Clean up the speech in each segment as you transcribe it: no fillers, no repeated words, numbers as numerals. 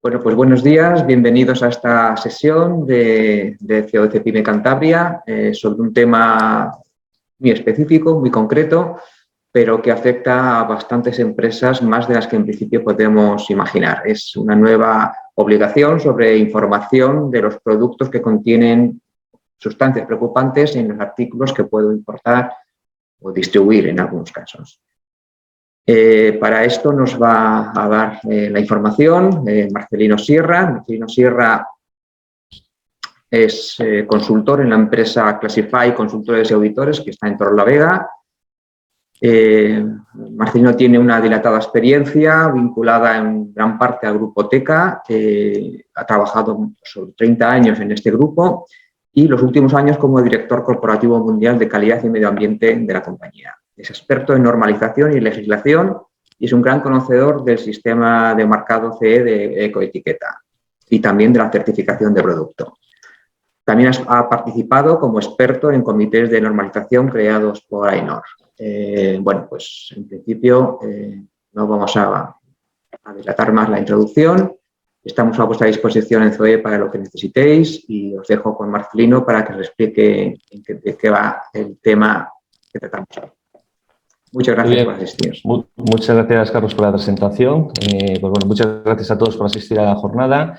Bueno, pues buenos días, bienvenidos a esta sesión de COC Pyme Cantabria sobre un tema muy específico, muy concreto, pero que afecta a bastantes empresas, más de las que en principio podemos imaginar. Es una nueva obligación sobre información de los productos que contienen sustancias preocupantes en los artículos que puedo importar o distribuir en algunos casos. Para esto nos va a dar la información Marcelino Sierra. Marcelino Sierra es consultor en la empresa Classify Consultores y Auditores, que está en Torrelavega. Marcelino tiene una dilatada experiencia vinculada en gran parte al grupo TECA, ha trabajado sobre 30 años en este grupo y los últimos años como director corporativo mundial de calidad y medio ambiente de la compañía. Es experto en normalización y legislación y es un gran conocedor del sistema de marcado CE de ecoetiqueta y también de la certificación de producto. También ha participado como experto en comités de normalización creados por AENOR. Bueno, pues en principio no vamos a dilatar más la introducción. Estamos a vuestra disposición en COE para lo que necesitéis y os dejo con Marcelino para que os explique de qué va el tema que tratamos hoy. Muchas gracias por asistir. Muchas gracias, Carlos, por la presentación. Pues bueno, muchas gracias a todos por asistir a la jornada.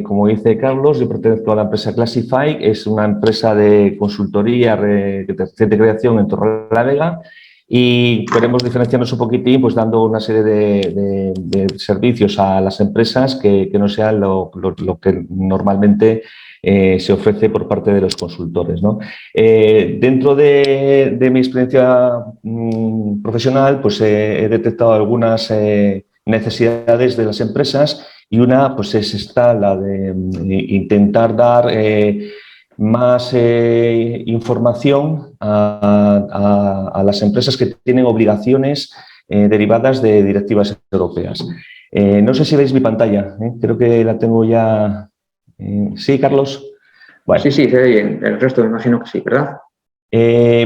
Como dice Carlos, yo pertenezco a la empresa Classify, es una empresa de consultoría de creación en Torrelavega y queremos diferenciarnos un poquitín pues dando una serie de servicios a las empresas que no sean lo que normalmente se ofrece por parte de los consultores, ¿no? Dentro de mi experiencia profesional pues he detectado algunas necesidades de las empresas y una pues es esta, la de intentar dar más información a las empresas que tienen obligaciones derivadas de directivas europeas. No sé si veis mi pantalla, creo que la tengo ya. ¿Sí, Carlos? Bueno. Sí, se ve bien. El resto me imagino que sí, ¿verdad?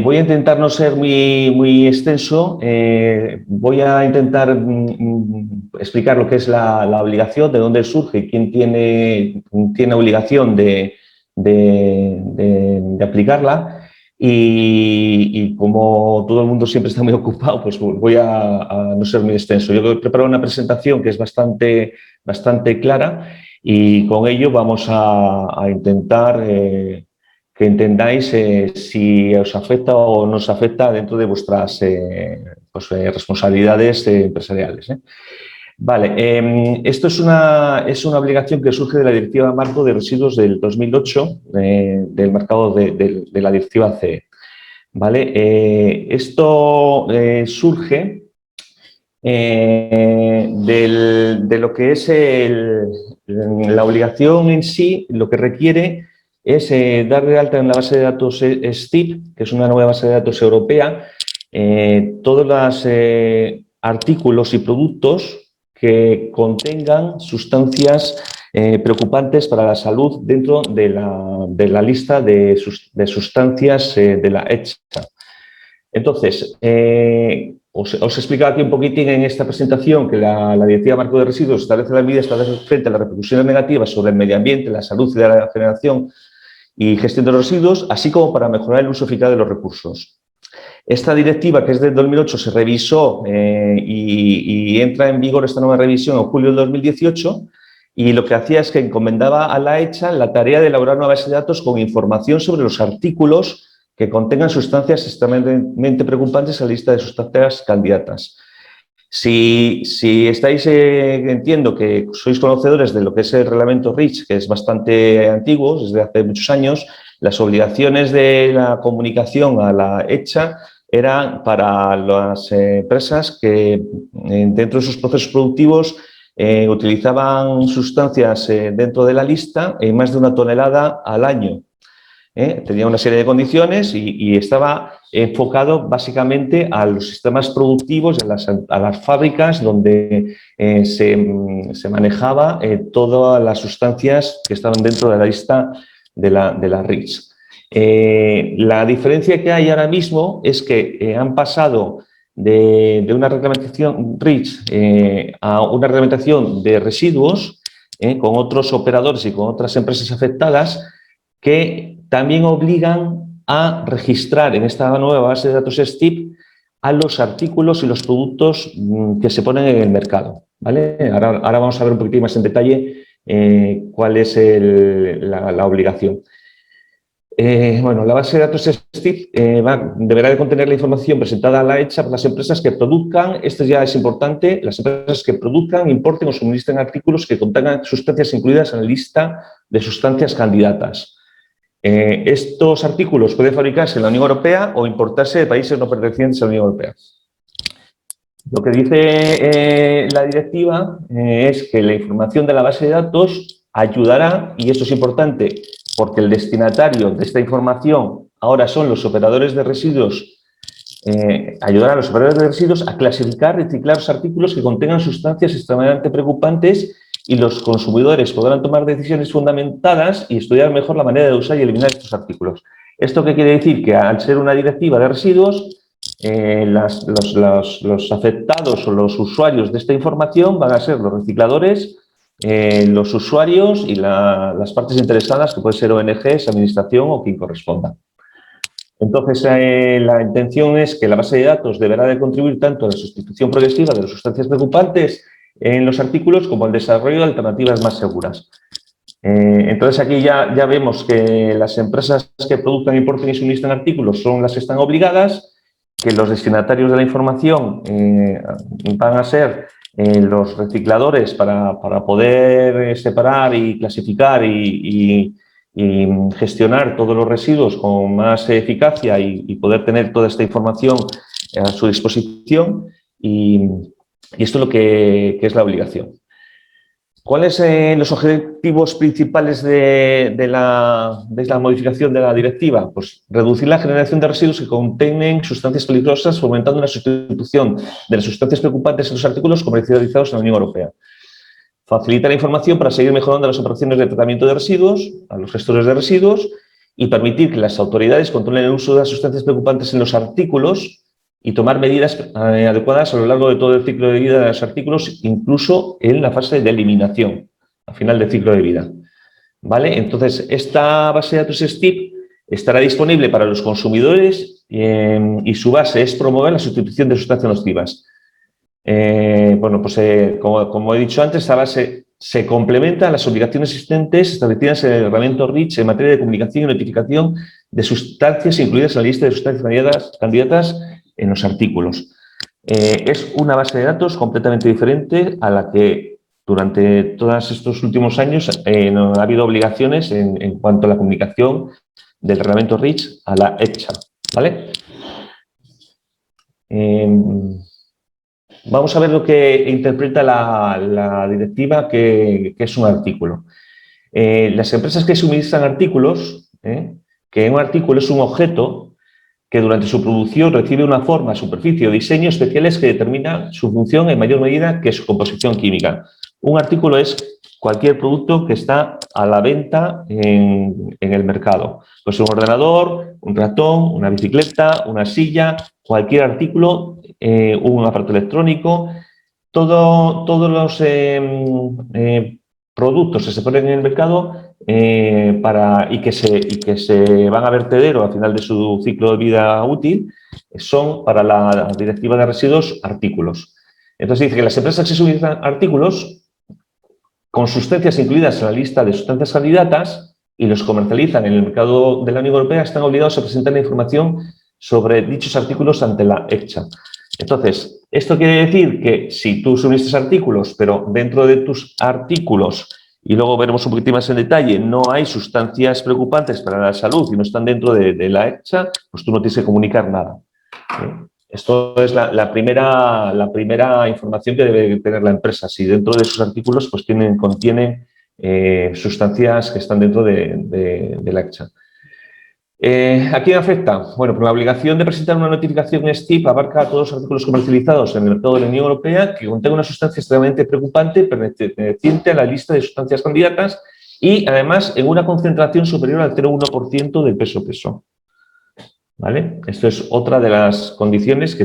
Voy a intentar no ser muy extenso. Voy a intentar explicar lo que es la obligación, de dónde surge, quién tiene obligación de aplicarla. Y como todo el mundo siempre está muy ocupado, pues voy a no ser muy extenso. Yo he preparado una presentación que es bastante clara y con ello vamos a intentar que entendáis si os afecta o no os afecta dentro de vuestras responsabilidades empresariales. Vale, esto es una obligación que surge de la Directiva Marco de Residuos del 2008, del marcado de la Directiva CE. ¿Vale? Esto surge de lo que es la obligación en sí, lo que requiere es dar de alta en la base de datos STIP, que es una nueva base de datos europea, todos los artículos y productos que contengan sustancias preocupantes para la salud dentro de la lista de sustancias de la ECHA. Entonces, os he explicado aquí un poquitín en esta presentación que la Directiva Marco de Residuos establece las medidas para hacer frente a las repercusiones negativas sobre el medio ambiente, la salud y la generación y gestión de los residuos, así como para mejorar el uso eficaz de los recursos. Esta directiva, que es del 2008, se revisó y entra en vigor esta nueva revisión en julio del 2018 y lo que hacía es que encomendaba a la ECHA la tarea de elaborar una base de datos con información sobre los artículos que contengan sustancias extremadamente preocupantes en la lista de sustancias candidatas. Si estáis, entiendo que sois conocedores de lo que es el reglamento REACH, que es bastante antiguo, desde hace muchos años, las obligaciones de la comunicación a la ECHA eran para las empresas que dentro de sus procesos productivos utilizaban sustancias dentro de la lista en más de 1 tonelada al año. Tenía una serie de condiciones y estaba enfocado básicamente a los sistemas productivos, a las fábricas donde se manejaba todas las sustancias que estaban dentro de la lista de la REACH. La diferencia que hay ahora mismo es que han pasado de una reglamentación REACH a una reglamentación de residuos con otros operadores y con otras empresas afectadas que también obligan a registrar en esta nueva base de datos STIP a los artículos y los productos que se ponen en el mercado, ¿vale? Ahora vamos a ver un poquitín más en detalle cuál es la obligación. Bueno, la base de datos STIP deberá de contener la información presentada a la ECHA por las empresas que produzcan, esto ya es importante, las empresas que produzcan, importen o suministren artículos que contengan sustancias incluidas en la lista de sustancias candidatas. Estos artículos pueden fabricarse en la Unión Europea o importarse de países no pertenecientes a la Unión Europea. Lo que dice la directiva es que la información de la base de datos ayudará, y esto es importante porque el destinatario de esta información ahora son los operadores de residuos, ayudará a los operadores de residuos a clasificar, reciclar los artículos que contengan sustancias extremadamente preocupantes y los consumidores podrán tomar decisiones fundamentadas y estudiar mejor la manera de usar y eliminar estos artículos. ¿Esto qué quiere decir? Que al ser una directiva de residuos, los afectados o los usuarios de esta información van a ser los recicladores, los usuarios y las partes interesadas, que pueden ser ONGs, administración o quien corresponda. Entonces, la intención es que la base de datos deberá de contribuir tanto a la sustitución progresiva de las sustancias preocupantes en los artículos como al desarrollo de alternativas más seguras. Entonces, aquí ya vemos que las empresas que produzcan, importen y suministran artículos son las que están obligadas, que los destinatarios de la información van a ser los recicladores para poder separar y clasificar y gestionar todos los residuos con más eficacia y poder tener toda esta información a su disposición, y esto es lo que es la obligación. ¿Cuáles son los objetivos principales de la modificación de la directiva? Pues reducir la generación de residuos que contienen sustancias peligrosas, fomentando la sustitución de las sustancias preocupantes en los artículos comercializados en la Unión Europea. Facilitar la información para seguir mejorando las operaciones de tratamiento de residuos a los gestores de residuos y permitir que las autoridades controlen el uso de las sustancias preocupantes en los artículos y tomar medidas adecuadas a lo largo de todo el ciclo de vida de los artículos, incluso en la fase de eliminación, al final del ciclo de vida. ¿Vale? Entonces, esta base de datos STIP estará disponible para los consumidores y su base es promover la sustitución de sustancias nocivas. Bueno, pues como he dicho antes, esta base se complementa a las obligaciones existentes establecidas en el reglamento REACH en materia de comunicación y notificación de sustancias incluidas en la lista de sustancias candidatas en los artículos. Es una base de datos completamente diferente a la que durante todos estos últimos años no ha habido obligaciones en cuanto a la comunicación del reglamento REACH a la ECHA, ¿vale? Vamos a ver lo que interpreta la directiva, que es un artículo. Las empresas que suministran artículos, que un artículo es un objeto que durante su producción recibe una forma, superficie o diseño especiales que determina su función en mayor medida que su composición química. Un artículo es cualquier producto que está a la venta en el mercado. Pues un ordenador, un ratón, una bicicleta, una silla, cualquier artículo, un aparato electrónico, todos los productos que se ponen en el mercado y que se van a vertedero al final de su ciclo de vida útil, son para la directiva de residuos artículos. Entonces dice que las empresas que suministran artículos con sustancias incluidas en la lista de sustancias candidatas y los comercializan en el mercado de la Unión Europea están obligados a presentar la información sobre dichos artículos ante la ECHA. Entonces, esto quiere decir que si tú suministras artículos, pero dentro de tus artículos, y luego veremos un poquito más en detalle, no hay sustancias preocupantes para la salud y no están dentro de la ECHA, pues tú no tienes que comunicar nada. Esto es la primera información que debe tener la empresa. Si dentro de sus artículos pues contienen sustancias que están dentro de la ECHA. ¿A quién afecta? Bueno, pues la obligación de presentar una notificación STIP abarca a todos los artículos comercializados en el mercado de la Unión Europea que contengan una sustancia extremadamente preocupante perteneciente a la lista de sustancias candidatas y, además, en una concentración superior al 0,1% del peso-peso. ¿Vale? Esto es otra de las condiciones que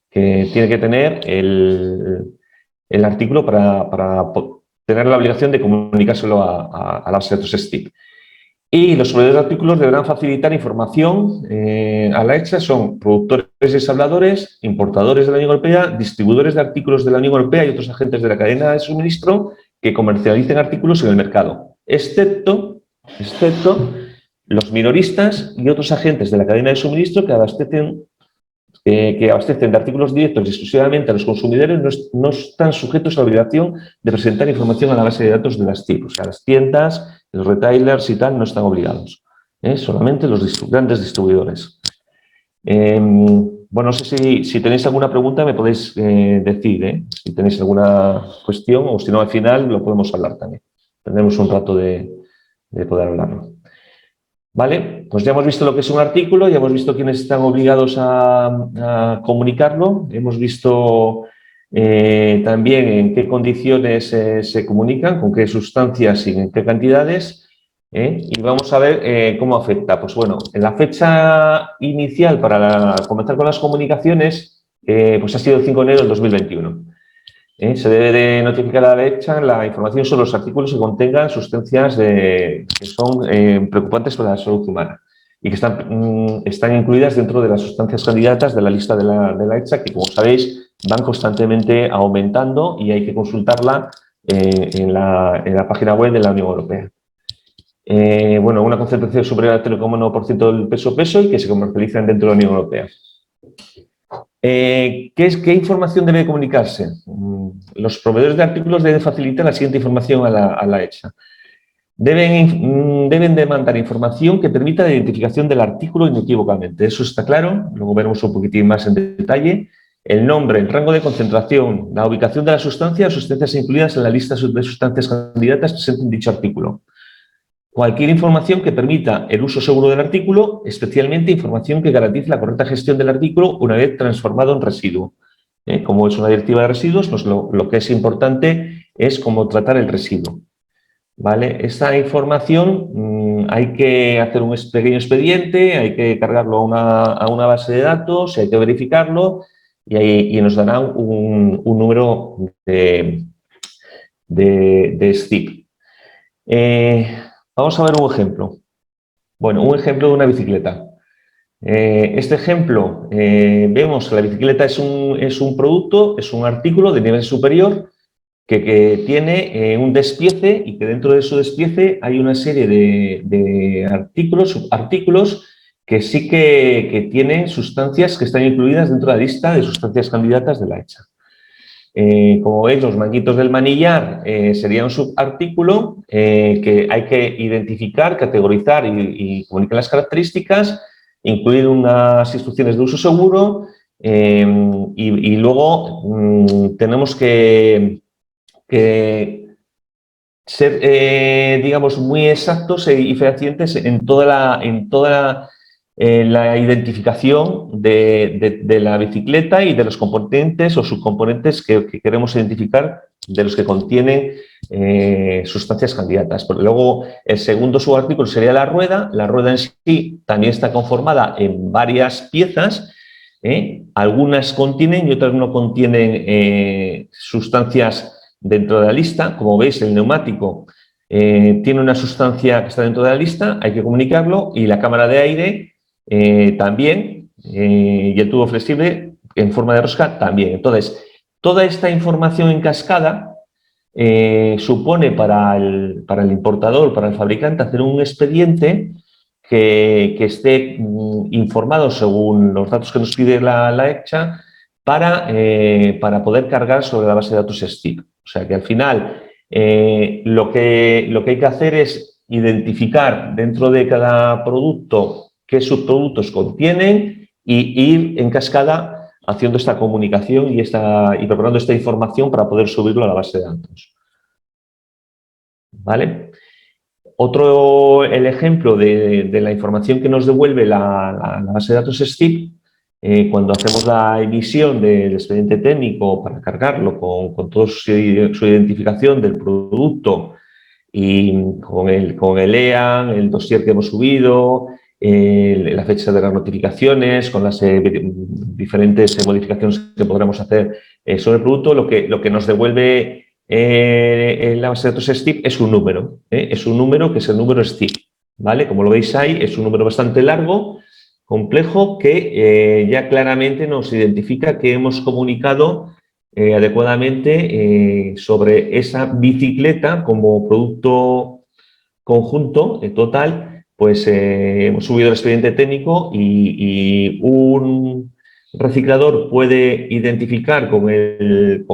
tiene que tener el artículo para tener la obligación de comunicárselo a la base de datos STIP. Y los proveedores de artículos deberán facilitar información a la ECHA, son productores y ensambladores, importadores de la Unión Europea, distribuidores de artículos de la Unión Europea y otros agentes de la cadena de suministro que comercialicen artículos en el mercado, excepto los minoristas y otros agentes de la cadena de suministro que abastecen de artículos directos y exclusivamente a los consumidores, no están sujetos a la obligación de presentar información a la base de datos de las TIC. O sea, las tiendas, los retailers y tal no están obligados. Solamente los grandes distribuidores. Bueno, no sé si tenéis alguna pregunta, me podéis decir, si tenéis alguna cuestión, o si no, al final lo podemos hablar también. Tendremos un rato de poder hablarlo. Vale, pues ya hemos visto lo que es un artículo, ya hemos visto quiénes están obligados a comunicarlo, hemos visto también en qué condiciones se comunican, con qué sustancias y en qué cantidades, y vamos a ver cómo afecta. Pues bueno, en la fecha inicial para comenzar con las comunicaciones pues ha sido el 5 de enero del 2021. Se debe de notificar a la ECHA la información sobre los artículos que contengan sustancias que son preocupantes para la salud humana y que están incluidas dentro de las sustancias candidatas de la lista de la ECHA, que como sabéis van constantemente aumentando y hay que consultarla en la página web de la Unión Europea. Bueno, una concentración superior al 3,9% del peso y que se comercializan dentro de la Unión Europea. ¿Qué información debe comunicarse? Los proveedores de artículos deben facilitar la siguiente información a la ECHA. Deben demandar información que permita la identificación del artículo inequívocamente. Eso está claro, luego veremos un poquitín más en detalle. El nombre, el rango de concentración, la ubicación de la sustancia, las sustancias incluidas en la lista de sustancias candidatas presentes en dicho artículo. Cualquier información que permita el uso seguro del artículo, especialmente información que garantice la correcta gestión del artículo una vez transformado en residuo. Como es una directiva de residuos, pues lo que es importante es cómo tratar el residuo. ¿Vale? Esta información hay que hacer un pequeño expediente, hay que cargarlo a una base de datos, hay que verificarlo y nos darán un número de STIP. Vamos a ver un ejemplo. Bueno, un ejemplo de una bicicleta. Este ejemplo, vemos que la bicicleta es un producto, es un artículo de nivel superior que tiene un despiece y que dentro de su despiece hay una serie de subartículos que sí que tienen sustancias que están incluidas dentro de la lista de sustancias candidatas de la ECHA. Como veis, los manguitos del manillar sería un subartículo que hay que identificar, categorizar y comunicar las características, incluir unas instrucciones de uso seguro y luego tenemos que ser, digamos, muy exactos y fehacientes en toda la identificación de la bicicleta y de los componentes o subcomponentes que queremos identificar de los que contienen sustancias candidatas. Pero luego, el segundo subartículo sería la rueda. La rueda en sí también está conformada en varias piezas. Algunas contienen y otras no contienen sustancias dentro de la lista. Como veis, el neumático tiene una sustancia que está dentro de la lista, hay que comunicarlo, y la cámara de aire también, y el tubo flexible en forma de rosca también. Entonces, toda esta información en cascada supone para el importador, para el fabricante, hacer un expediente que esté informado según los datos que nos pide la ECHA para poder cargar sobre la base de datos STIP. O sea que al final lo que hay que hacer es identificar dentro de cada producto qué subproductos contienen y ir en cascada haciendo esta comunicación y preparando esta información para poder subirlo a la base de datos. ¿Vale? El ejemplo de la información que nos devuelve la base de datos STIP, cuando hacemos la emisión del expediente técnico para cargarlo con toda su identificación del producto y con el EAN, el dossier que hemos subido, la fecha de las notificaciones, con las diferentes modificaciones que podremos hacer sobre el producto, lo que nos devuelve en la base de datos STIP es un número. Es un número que es el número STIP. ¿Vale? Como lo veis ahí, es un número bastante largo, complejo, que ya claramente nos identifica que hemos comunicado adecuadamente sobre esa bicicleta como producto conjunto total. Pues hemos subido el expediente técnico y un reciclador puede identificar con el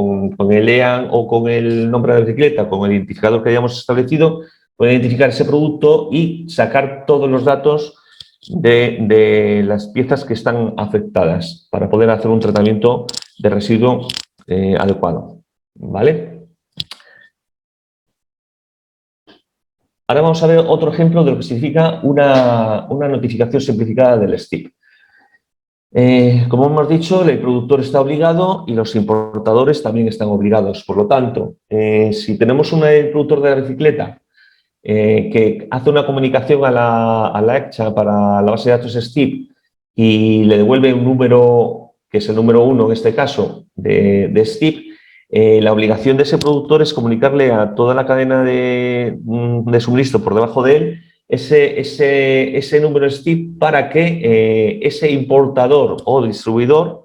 EAN o con el nombre de la bicicleta, con el identificador que hayamos establecido, puede identificar ese producto y sacar todos los datos de las piezas que están afectadas para poder hacer un tratamiento de residuo adecuado. ¿Vale? Ahora vamos a ver otro ejemplo de lo que significa una notificación simplificada del STIP. Como hemos dicho, el productor está obligado y los importadores también están obligados. Por lo tanto, si tenemos un productor de la bicicleta que hace una comunicación a la ECCHA para la base de datos STIP y le devuelve un número, que es el número 1 en este caso, de STIP, la obligación de ese productor es comunicarle a toda la cadena de suministro por debajo de él ese número STIP para que ese importador o distribuidor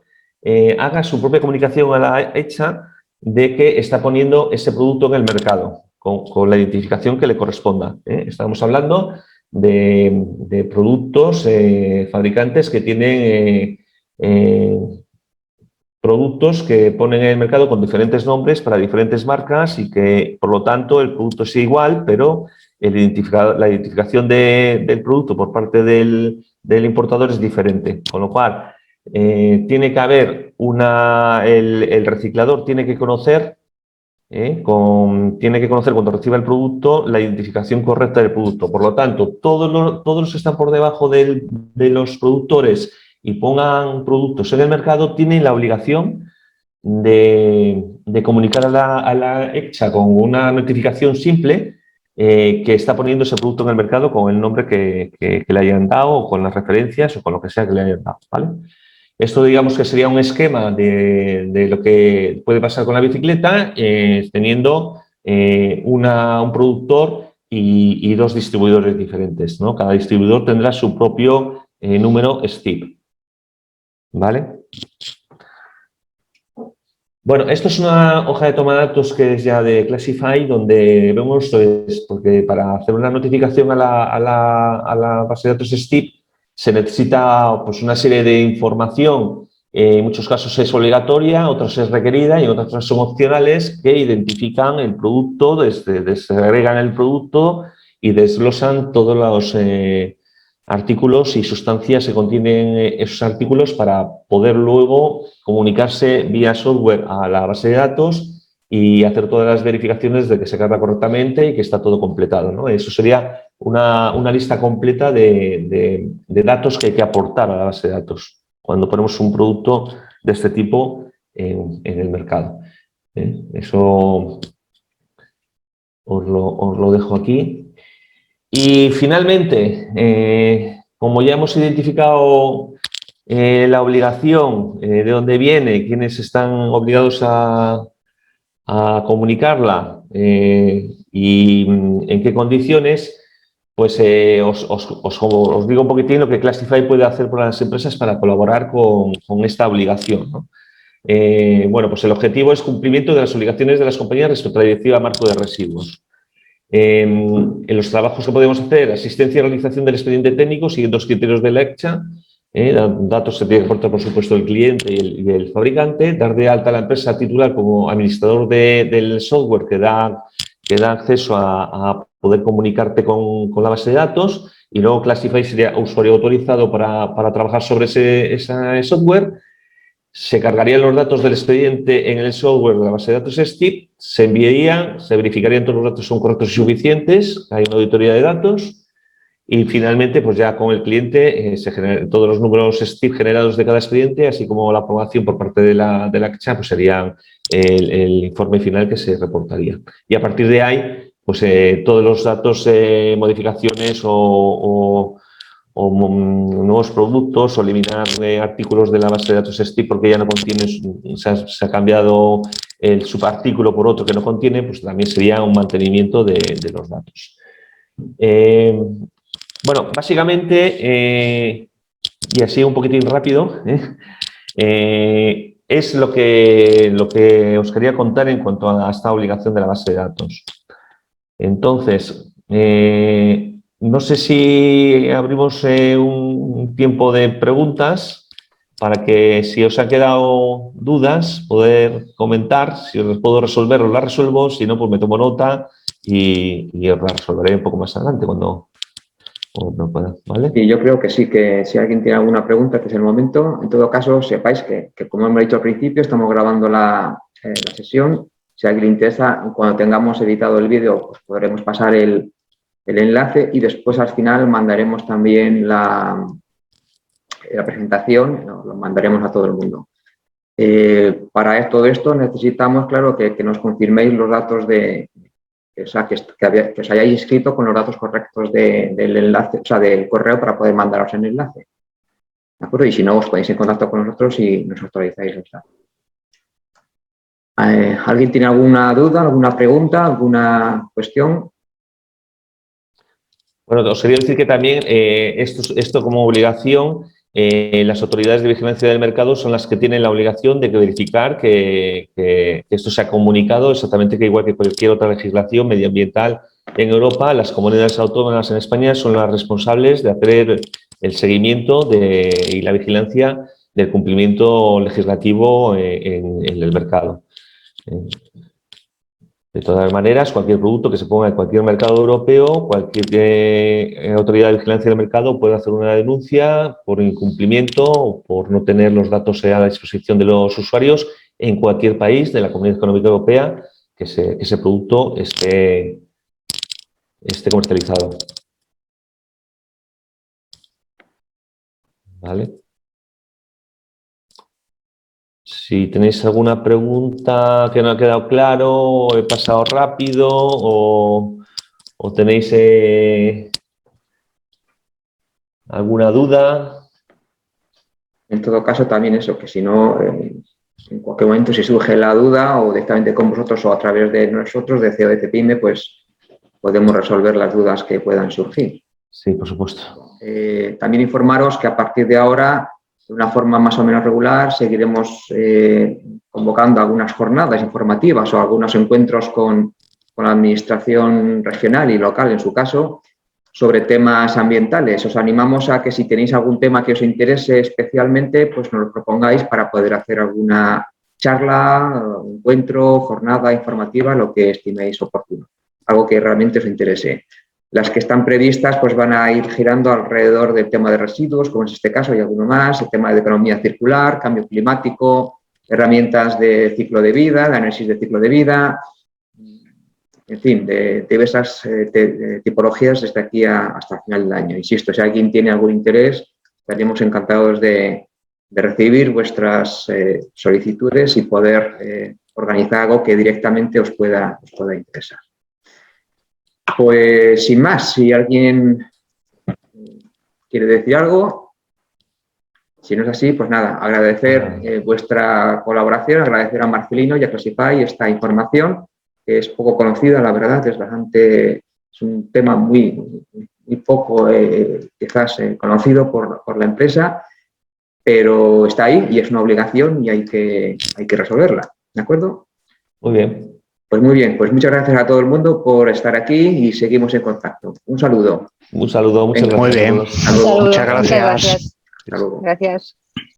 haga su propia comunicación a la ECCHA de que está poniendo ese producto en el mercado con la identificación que le corresponda. Estamos hablando de productos, fabricantes que tienen productos que ponen en el mercado con diferentes nombres para diferentes marcas y que, por lo tanto, el producto es igual, pero la identificación del producto por parte del importador es diferente. Con lo cual, tiene que haber el reciclador tiene que conocer cuando reciba el producto la identificación correcta del producto. Por lo tanto, todos los que están por debajo de los productores y pongan productos en el mercado tienen la obligación de comunicar a la ECCHA con una notificación simple que está poniendo ese producto en el mercado con el nombre que le hayan dado o con las referencias o con lo que sea que le hayan dado, ¿vale? Esto, digamos, que sería un esquema de lo que puede pasar con la bicicleta, teniendo un productor y dos distribuidores diferentes, ¿no? Cada distribuidor tendrá su propio número STIP. ¿Vale? Bueno, esto es una hoja de toma de datos que es ya de Classify, donde vemos, porque para hacer una notificación a la base de datos STIP se necesita pues, una serie de información. En muchos casos es obligatoria, otros es requerida y otras son opcionales que identifican el producto, desagregan el producto y desglosan todos los artículos y sustancias que contienen esos artículos para poder luego comunicarse vía software a la base de datos y hacer todas las verificaciones de que se carga correctamente y que está todo completado, ¿no? Eso sería una lista completa de datos que hay que aportar a la base de datos cuando ponemos un producto de este tipo en el mercado. Eso os lo dejo aquí. Y finalmente, como ya hemos identificado la obligación, de dónde viene, quiénes están obligados a comunicarla y en qué condiciones, pues os digo un poquitín lo que Classify puede hacer por las empresas para colaborar con esta obligación, ¿no? Bueno, pues el objetivo es cumplimiento de las obligaciones de las compañías respecto a la Directiva Marco de Residuos. En los trabajos que podemos hacer, asistencia y realización del expediente técnico siguiendo los criterios de la ECCHA, datos se tienen que aportar, por supuesto, el cliente y el fabricante, dar de alta a la empresa titular como administrador del software que da acceso a poder comunicarte con la base de datos, y luego Classify sería usuario autorizado para trabajar sobre ese software. Se cargarían los datos del expediente en el software de la base de datos STIP, se enviarían, se verificarían todos los datos son correctos y suficientes, hay una auditoría de datos y finalmente pues ya con el cliente se generan todos los números STIP generados de cada expediente, así como la aprobación por parte de la ECCHA, pues sería el informe final que se reportaría. Y a partir de ahí, pues todos los datos, modificaciones o nuevos productos o eliminar artículos de la base de datos STIP porque ya no contiene, se ha cambiado el subartículo por otro que no contiene, pues también sería un mantenimiento de los datos. Bueno, básicamente, y así un poquitín rápido, es lo que os quería contar en cuanto a esta obligación de la base de datos. Entonces, no sé si abrimos un tiempo de preguntas para que, si os han quedado dudas, poder comentar. Si os puedo resolver, os las resuelvo. Si no, pues me tomo nota y os las resolveré un poco más adelante cuando pueda, ¿vale? Y yo creo que sí, que si alguien tiene alguna pregunta, que es el momento. En todo caso, sepáis que como hemos dicho al principio, estamos grabando la sesión. Si a alguien le interesa, cuando tengamos editado el vídeo, pues podremos pasar el enlace y después al final mandaremos también la presentación, lo mandaremos a todo el mundo. Para todo esto necesitamos, claro, que nos confirméis los datos o sea, que os hayáis inscrito con los datos correctos del enlace, o sea, del correo para poder mandaros el enlace. ¿De acuerdo? Y si no, os ponéis en contacto con nosotros y nos actualizáis los datos. ¿Alguien tiene alguna duda, alguna pregunta, alguna cuestión? Bueno, os quería decir que también esto como obligación, las autoridades de vigilancia del mercado son las que tienen la obligación de verificar que esto se ha comunicado exactamente, que igual que cualquier otra legislación medioambiental en Europa, las comunidades autónomas en España son las responsables de hacer el seguimiento y la vigilancia del cumplimiento legislativo en el mercado. De todas maneras, cualquier producto que se ponga en cualquier mercado europeo, cualquier autoridad de vigilancia del mercado puede hacer una denuncia por incumplimiento o por no tener los datos a la disposición de los usuarios en cualquier país de la Comunidad Económica Europea que ese producto esté comercializado. ¿Vale? Si tenéis alguna pregunta que no ha quedado claro, o he pasado rápido, o tenéis alguna duda. En todo caso, también eso, que si no, en cualquier momento, si surge la duda o directamente con vosotros o a través de nosotros, de CEO de Cepime, pues podemos resolver las dudas que puedan surgir. Sí, por supuesto. También informaros que a partir de ahora, de una forma más o menos regular, seguiremos convocando algunas jornadas informativas o algunos encuentros con la administración regional y local, en su caso, sobre temas ambientales. Os animamos a que si tenéis algún tema que os interese especialmente, pues nos lo propongáis para poder hacer alguna charla, encuentro, jornada informativa, lo que estiméis oportuno, algo que realmente os interese. Las que están previstas pues van a ir girando alrededor del tema de residuos, como es este caso, y alguno más, el tema de economía circular, cambio climático, herramientas de ciclo de vida, de análisis de ciclo de vida, en fin, de diversas tipologías desde aquí hasta el final del año. Insisto, si alguien tiene algún interés, estaríamos encantados de recibir vuestras solicitudes y poder organizar algo que directamente os pueda interesar. Pues sin más, si alguien quiere decir algo, si no es así, pues nada, agradecer vuestra colaboración, agradecer a Marcelino y a Classify esta información, que es poco conocida, la verdad, es un tema muy poco quizás conocido por la empresa, pero está ahí y es una obligación y hay que resolverla, ¿de acuerdo? Muy bien. Pues muy bien, pues muchas gracias a todo el mundo por estar aquí y seguimos en contacto. Un saludo. Un saludo, muchas gracias. Muy bien. Hasta luego. Muchas gracias. Hasta luego. Gracias.